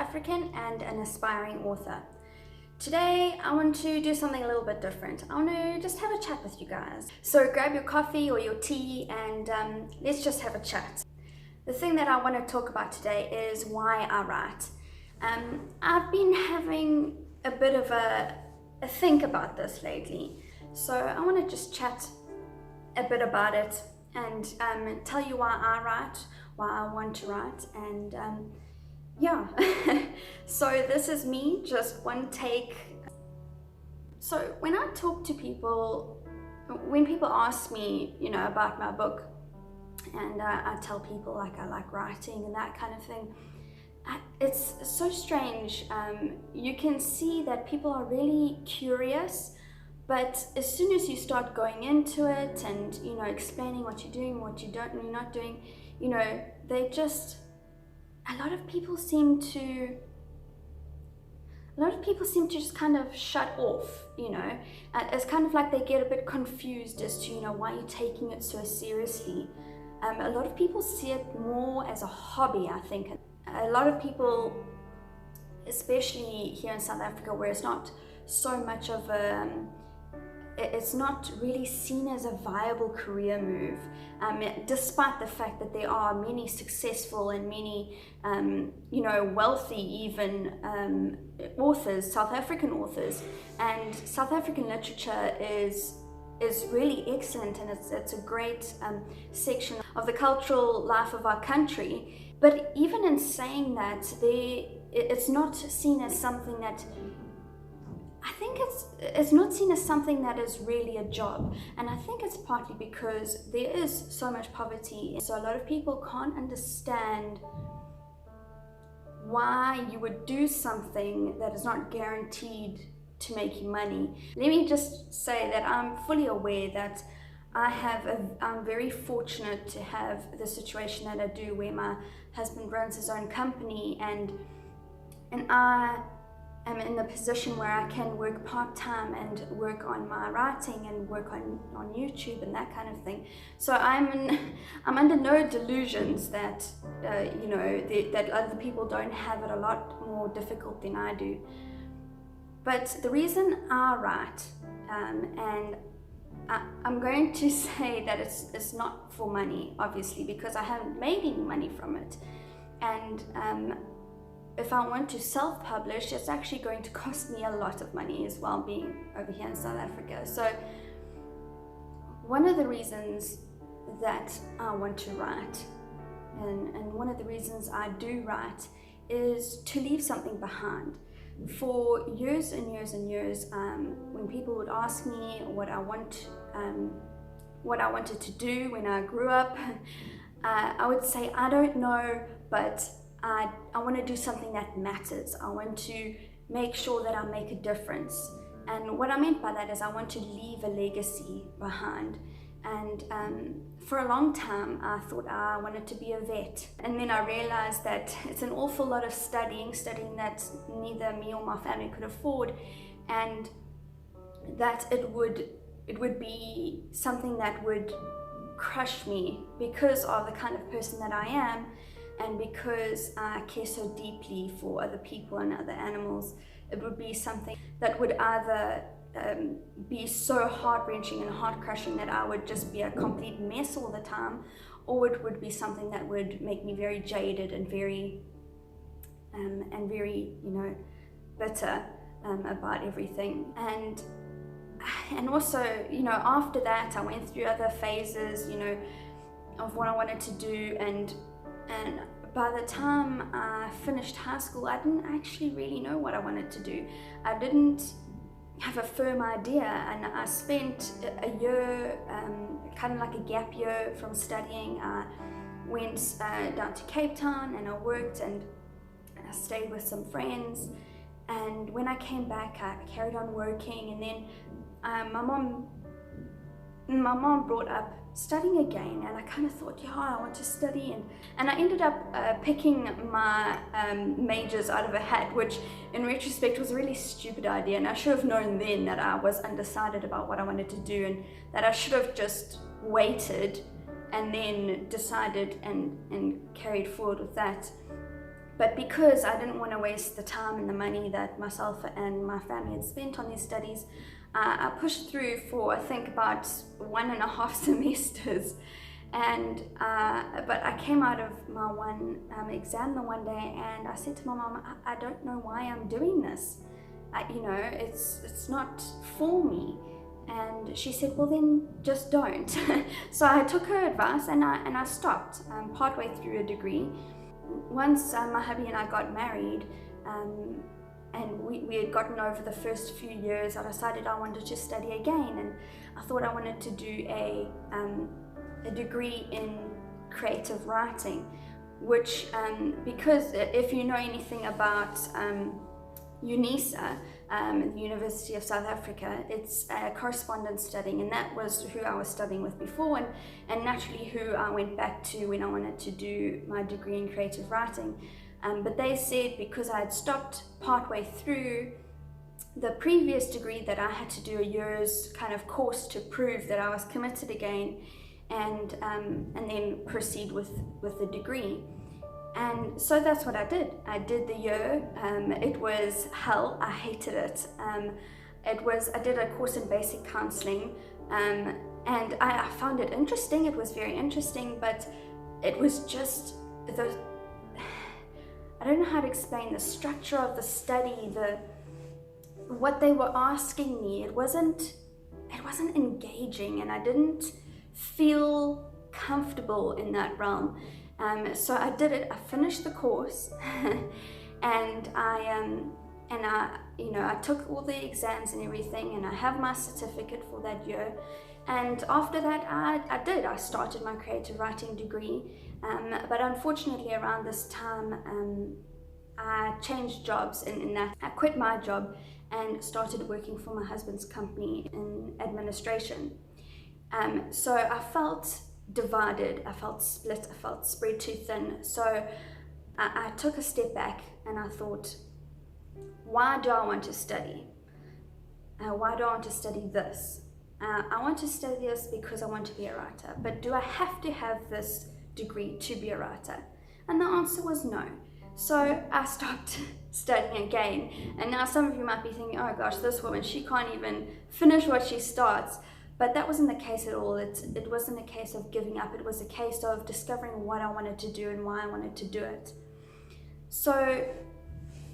African and an aspiring author. Today I want to do something a little bit different. I want to just have a chat with you guys. So grab your coffee or your tea and let's just have a chat. The thing that I want to talk about today is why I write. I've been having a bit of a think about this lately. So I want to just chat a bit about it and tell you why I write, why I want to write, and yeah. So this is me, just one take. So when I talk to people, when people ask me, about my book, and I tell people like I like writing and that kind of thing, it's so strange. You can see that people are really curious, but as soon as you start going into it and explaining what you're doing, what you don't, you're not doing, they just, a lot of people seem to just kind of shut off. It's kind of like they get a bit confused as to why you're taking it so seriously. A lot of people see it more as a hobby, I think. A lot of people, especially here in South Africa, where it's not so much of it's not really seen as a viable career move, despite the fact that there are many successful and many, wealthy even authors, South African authors, and South African literature is really excellent, and it's a great section of the cultural life of our country. But even in saying that, it's not seen as something that, I think it's not seen as something that is really a job. And I think it's partly because there is so much poverty. So a lot of people can't understand why you would do something that is not guaranteed to make you money. Let me just say that I'm fully aware that I'm very fortunate to have the situation that I do, where my husband runs his own company, and I am in the position where I can work part-time and work on my writing and work on YouTube and that kind of thing. So I'm under no delusions that that other people don't have it a lot more difficult than I do. But the reason I write, and I'm going to say that it's not for money, obviously, because I haven't made any money from it. And if I want to self-publish, it's actually going to cost me a lot of money as well, being over here in South Africa. So one of the reasons that I want to write, and one of the reasons I do write, is to leave something behind. For years and years and years, when people would ask me what I wanted to do when I grew up, I would say, I don't know, but I want to do something that matters. I want to make sure that I make a difference. And what I meant by that is I want to leave a legacy behind. And for a long time, I thought I wanted to be a vet. And then I realized that it's an awful lot of studying that neither me or my family could afford, and that it would be something that would crush me because of the kind of person that I am, and because I care so deeply for other people and other animals. It would be something that would either be so heart-wrenching and heart-crushing that I would just be a complete mess all the time, or it would be something that would make me very jaded and very bitter about everything. And also, after that, I went through other phases, of what I wanted to do, and by the time I finished high school, I didn't actually really know what I wanted to do. I didn't have a firm idea, and I spent a year, kind of like a gap year from studying. I went down to Cape Town, and I worked, and I stayed with some friends. And when I came back, I carried on working, and then my mom brought up studying again, and I kind of thought, yeah, I want to study, and I ended up picking my majors out of a hat, which in retrospect was a really stupid idea, and I should have known then that I was undecided about what I wanted to do, and that I should have just waited and then decided and carried forward with that. But because I didn't want to waste the time and the money that myself and my family had spent on these studies, I pushed through for, I think, about 1.5 semesters. And but I came out of my one exam the one day, and I said to my mom, I don't know why I'm doing this. You know, it's not for me. And she said, well then just don't. So I took her advice, and I stopped partway through a degree. Once my hubby and I got married, and we had gotten over the first few years, I decided I wanted to study again, and I thought I wanted to do a degree in creative writing, which because if you know anything about UNISA, the University of South Africa, it's correspondence studying, and that was who I was studying with before, and naturally who I went back to when I wanted to do my degree in creative writing. But they said because I had stopped partway through the previous degree that I had to do a year's kind of course to prove that I was committed again, and then proceed with the degree. And so that's what I did. I did the year. It was hell. I hated it. I did a course in basic counseling, and I found it interesting. It was very interesting, but it was just I don't know how to explain the structure of the study, what they were asking me. It wasn't engaging, and I didn't feel comfortable in that realm. So I did it. I finished the course, and I took all the exams and everything, and I have my certificate for that year. And after that, I started my creative writing degree. But unfortunately, around this time, I changed jobs. In that, I quit my job and started working for my husband's company in administration. So I felt divided, I felt split, I felt spread too thin. So I took a step back, and I thought, why do I want to study? Why do I want to study this? I want to study this because I want to be a writer, but do I have to have this degree to be a writer? And the answer was no. So I stopped studying again. And now some of you might be thinking, oh gosh, this woman, she can't even finish what she starts. But that wasn't the case at all. It wasn't a case of giving up. It was a case of discovering what I wanted to do and why I wanted to do it. So,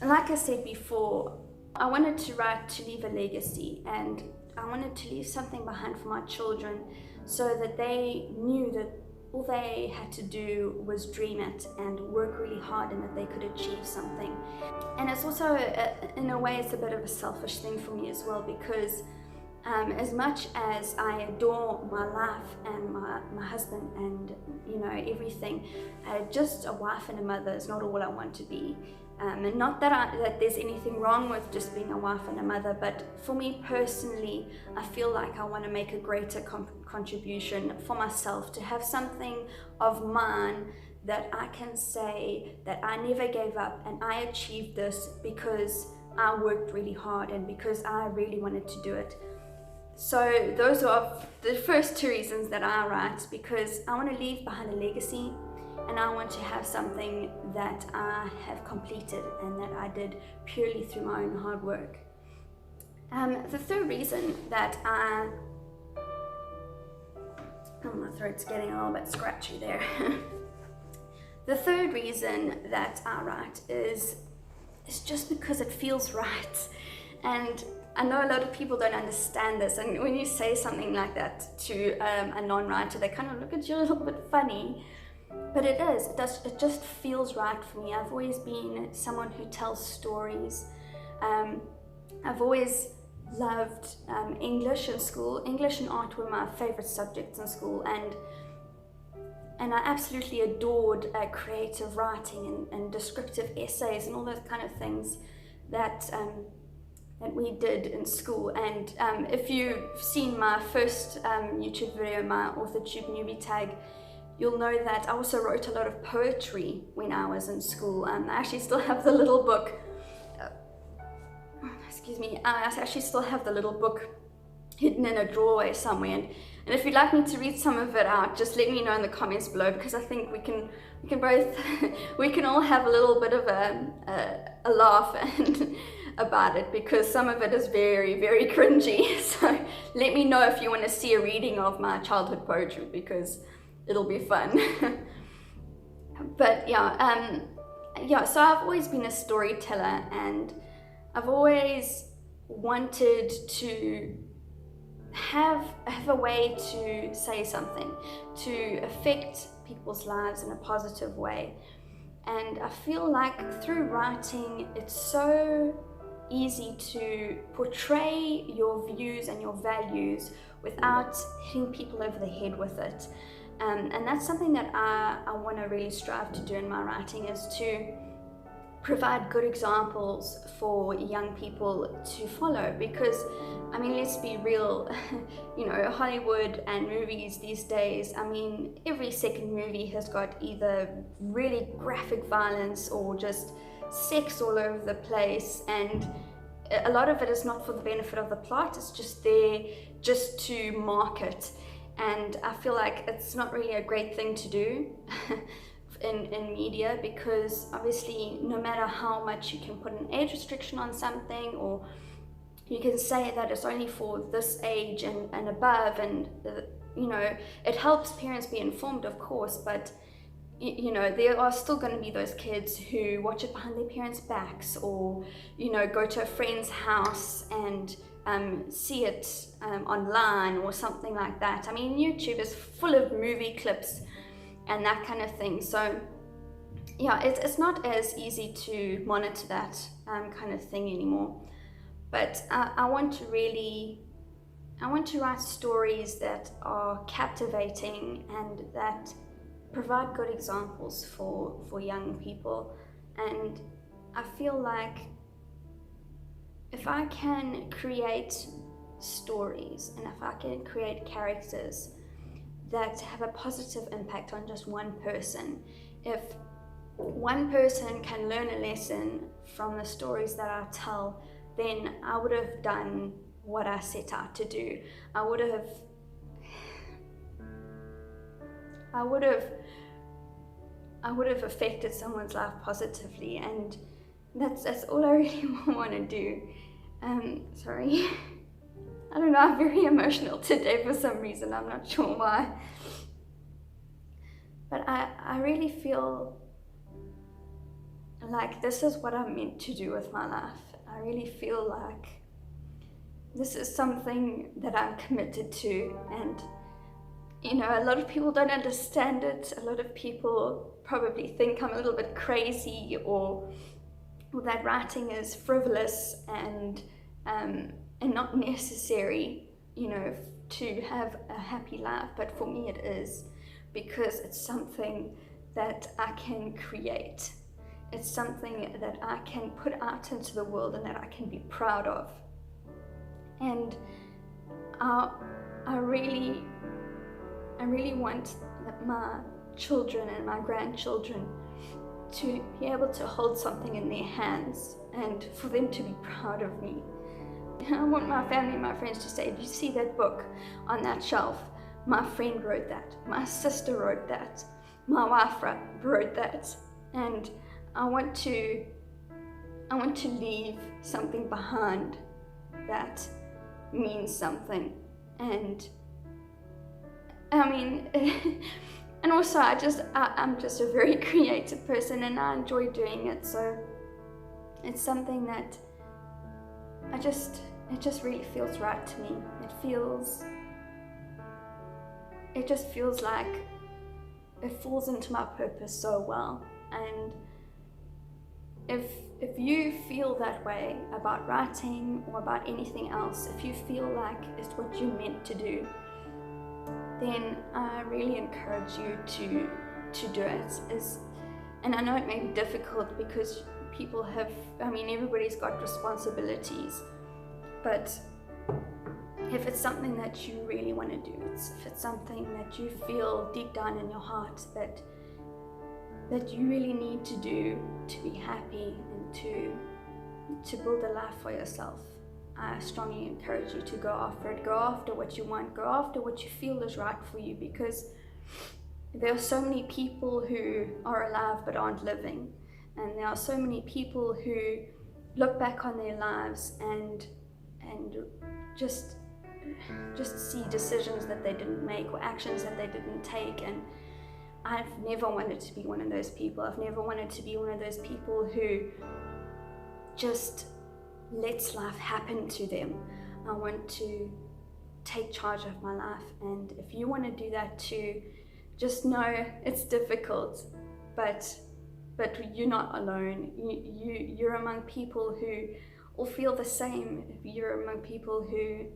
like I said before, I wanted to write to leave a legacy, and I wanted to leave something behind for my children so that they knew that all they had to do was dream it and work really hard, and that they could achieve something. And it's also, in a way, it's a bit of a selfish thing for me as well, because as much as I adore my life and my husband and everything, just a wife and a mother is not all I want to be. And not that there's anything wrong with just being a wife and a mother, but for me personally, I feel like I want to make a greater contribution for myself, to have something of mine that I can say that I never gave up, and I achieved this because I worked really hard and because I really wanted to do it. So those are the first two reasons that I write, because I want to leave behind a legacy, and I want to have something that I have completed and that I did purely through my own hard work. The third reason that my throat's getting a little bit scratchy there. The third reason that I write is just because it feels right. And I know a lot of people don't understand this, and when you say something like that to a non-writer, they kind of look at you a little bit funny. But it just feels right for me. I've always been someone who tells stories. I've always loved English in school. English and art were my favorite subjects in school, and I absolutely adored creative writing and descriptive essays and all those kind of things that we did in school. And if you've seen my first YouTube video, my AuthorTube newbie tag, you'll know that I also wrote a lot of poetry when I was in school. I actually still have the little book. Excuse me. I actually still have the little book hidden in a doorway somewhere. And if you'd like me to read some of it out, just let me know in the comments below, because I think we can both we can all have a little bit of a laugh and about it, because some of it is very, very cringy. So let me know if you want to see a reading of my childhood poetry, because it'll be fun. But yeah, so I've always been a storyteller, and I've always wanted to have a way to say something, to affect people's lives in a positive way. And I feel like through writing, it's so easy to portray your views and your values without hitting people over the head with it. And that's something that I want to really strive to do in my writing, is to provide good examples for young people to follow. Because I mean, let's be real, you know, Hollywood and movies these days, I mean, every second movie has got either really graphic violence or just sex all over the place, and a lot of it is not for the benefit of the plot, it's just there just to market. And I feel like it's not really a great thing to do in media, because obviously no matter how much you can put an age restriction on something, or you can say that it's only for this age and above, and you know, it helps parents be informed, of course, but you know, there are still going to be those kids who watch it behind their parents' backs, or you know, go to a friend's house and see it online or something like that. I mean, YouTube is full of movie clips and that kind of thing. So yeah, it's not as easy to monitor that kind of thing anymore. But I want to write stories that are captivating and that provide good examples for young people. And I feel like if I can create stories and if I can create characters that have a positive impact on just one person, if one person can learn a lesson from the stories that I tell, then I would have done what I set out to do. I would have affected someone's life positively, and that's all I really want to do. Sorry. I don't know, I'm very emotional today for some reason, I'm not sure why. But I really feel like this is what I'm meant to do with my life. I really feel like this is something that I'm committed to, and you know, a lot of people don't understand it. A lot of people probably think I'm a little bit crazy, or that writing is frivolous and not necessary, you know, to have a happy life. But for me it is, because it's something that I can create. It's something that I can put out into the world and that I can be proud of. And I really want my children and my grandchildren to be able to hold something in their hands and for them to be proud of me. And I want my family and my friends to say, "Did you see that book on that shelf? My friend wrote that, my sister wrote that, my wife wrote that." And I want to leave something behind that means something. And I mean, and also I'm just a very creative person and I enjoy doing it, so it's something that it just really feels right to me. It just feels like it falls into my purpose so well. And if you feel that way about writing or about anything else, if you feel like it's what you're meant to do, then I really encourage you to do it. And I know it may be difficult because everybody's got responsibilities, but if it's something that you really want to do, if it's something that you feel deep down in your heart that you really need to do to be happy and to build a life for yourself, I strongly encourage you to go after it. Go after what you want. Go after what you feel is right for you, because there are so many people who are alive but aren't living, and there are so many people who look back on their lives and just see decisions that they didn't make or actions that they didn't take. And I've never wanted to be one of those people. I've never wanted to be one of those people who just lets life happen to them. I want to take charge of my life, and if you want to do that too, just know it's difficult, but you're not alone. You're among people who all feel the same. You're among people who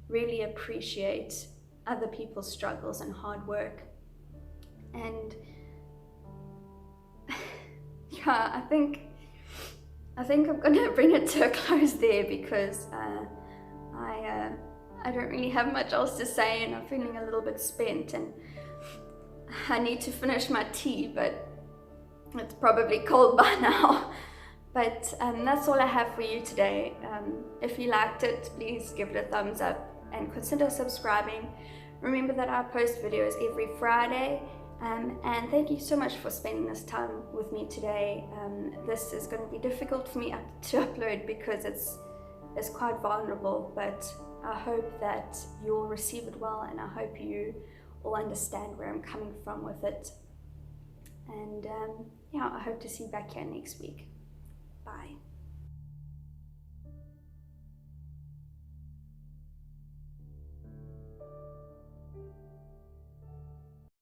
really appreciate other people's struggles and hard work. And yeah, I think I'm gonna bring it to a close there, because I don't really have much else to say, and I'm feeling a little bit spent, and I need to finish my tea, but it's probably cold by now. But that's all I have for you today. If you liked it, please give it a thumbs up and consider subscribing. Remember that I post videos every Friday, and thank you so much for spending this time with me today. This is going to be difficult for me to upload because it's quite vulnerable, but I hope that you'll receive it well, and I hope you will understand where I'm coming from with it. And yeah, I hope to see you back here next week. Bye.